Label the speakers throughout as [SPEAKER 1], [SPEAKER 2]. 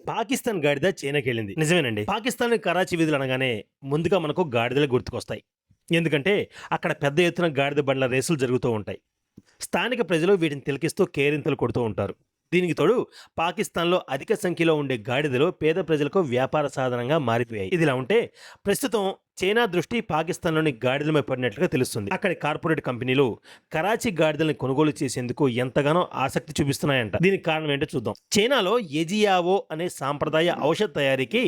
[SPEAKER 1] పాకిస్తాన్ గాడిద చైనాకెళ్ళింది. నిజమేనండి. పాకిస్తాన్ కరాచీ వీధులు అనగానే ముందుగా మనకు గాడిదలే గుర్తుకొస్తాయి. ఎందుకంటే అక్కడ పెద్ద ఎత్తున గాడిద బండ్ల రేసులు జరుగుతూ ఉంటాయి. స్థానిక ప్రజలు వీటిని తిలకిస్తూ కేరింతలు కొడుతూ ఉంటారు. దీనికి తోడు పాకిస్తాన్‌లో అధిక సంఖ్యలో ఉండే గాడిదలు పేద ప్రజలకు వ్యాపార సాధనంగా మారిపోయాయి. ఇదిలా ఉంటే ప్రస్తుతం చైనా దృష్టి పాకిస్తాన్‌లోని గాడిదలపై పడినట్లుగా తెలుస్తుంది. అక్కడి కార్పొరేట్ కంపెనీలు కరాచీ గాడిదల్ని కొనుగోలు చేసేందుకు ఎంతగానో ఆసక్తి చూపిస్తున్నాయంట. దీనికి కారణం ఏంటో చూద్దాం. చైనాలో ఎజియావో అనే సాంప్రదాయ ఔషధ తయారీకి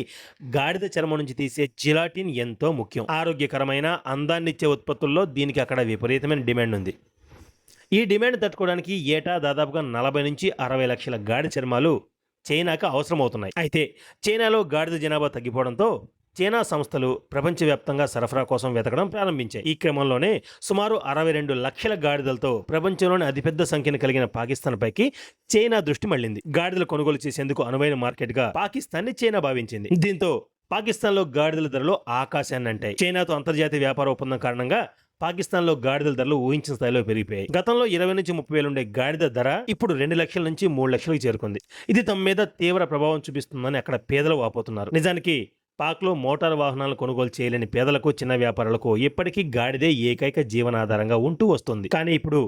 [SPEAKER 1] గాడిద చర్మం నుంచి తీసే జిలాటిన్ ఎంతో ముఖ్యం. ఆరోగ్యకరమైన, అందాన్నిచ్చే ఉత్పత్తుల్లో దీనికి అక్కడ విపరీతమైన డిమాండ్ ఉంది. ఈ డిమాండ్ తట్టుకోవడానికి ఏటా దాదాపుగా 40-60 లక్షల గాడిద చర్మాలు చైనాకు అవసరమవుతున్నాయి. అయితే చైనాలో గాడిద జనాభా తగ్గిపోవడంతో చైనా సంస్థలు ప్రపంచవ్యాప్తంగా సరఫరా కోసం వెతకడం ప్రారంభించాయి. ఈ క్రమంలోనే సుమారు 62 లక్షల గాడిదలతో ప్రపంచంలోని అతిపెద్ద సంఖ్యను కలిగిన పాకిస్తాన్ పైకి చైనా దృష్టి మళ్లింది. గాడిదలు కొనుగోలు చేసేందుకు అనువైన మార్కెట్గా పాకిస్తాన్ని చైనా భావించింది. దీంతో పాకిస్తాన్లో గాడిదల ధరలు ఆకాశాన్ని అంటాయి. చైనాతో అంతర్జాతీయ వ్యాపార ఒప్పందం కారణంగా పాకిస్తాన్లో గాడిదల ధరలు ఊహించిన స్థాయిలో పెరిగిపోయాయి. గతంలో 20-30 వేలు ఉండే గాడిద ధర ఇప్పుడు 2 లక్షల నుంచి 3 లక్షలకు చేరుకుంది. ఇది తమ మీద తీవ్ర ప్రభావం చూపిస్తుందని అక్కడ పేదలు వాపోతున్నారు. నిజానికి పాక్లో మోటారు వాహనాలను కొనుగోలు చేయలేని పేదలకు, చిన్న వ్యాపారులకు ఇప్పటికీ గాడిదే ఏకైక జీవనాధారంగా ఉంటూ వస్తుంది. కానీ ఇప్పుడు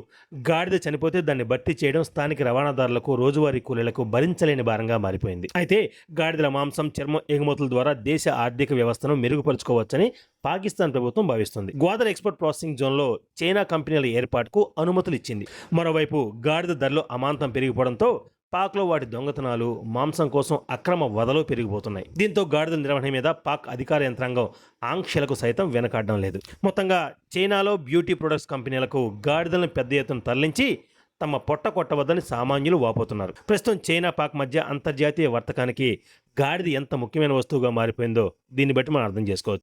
[SPEAKER 1] గాడిద చనిపోతే దాన్ని భర్తీ చేయడం స్థానిక రవాణాదారులకు, రోజువారీ కూలీలకు భరించలేని భారంగా మారిపోయింది. అయితే గాడిదల మాంసం, చర్మం ఎగుమతుల ద్వారా దేశ ఆర్థిక వ్యవస్థను మెరుగుపరుచుకోవచ్చని పాకిస్తాన్ ప్రభుత్వం భావిస్తుంది. గ్వాదర్ ఎక్స్పోర్ట్ ప్రాసెసింగ్ జోన్లో చైనా కంపెనీల ఏర్పాటుకు అనుమతులు ఇచ్చింది. మరోవైపు గాడిద ధరలు అమాంతం పెరిగిపోవడంతో పాక్లో వాటి దొంగతనాలు, మాంసం కోసం అక్రమ వదలు పెరిగిపోతున్నాయి. దీంతో గాడిదల నిర్వహణ మీద పాక్ అధికార యంత్రాంగం ఆంక్షలకు సైతం వెనకాడడం లేదు. మొత్తంగా చైనాలో బ్యూటీ ప్రొడక్ట్స్ కంపెనీలకు గాడిదలను పెద్ద ఎత్తున తరలించి తమ పొట్ట కొట్టవద్దని సామాన్యులు వాపోతున్నారు. ప్రస్తుతం చైనా, పాక్ మధ్య అంతర్జాతీయ వర్తకానికి గాడిద ఎంత ముఖ్యమైన వస్తువుగా మారిపోయిందో దీన్ని బట్టి మనం అర్థం చేసుకోవచ్చు.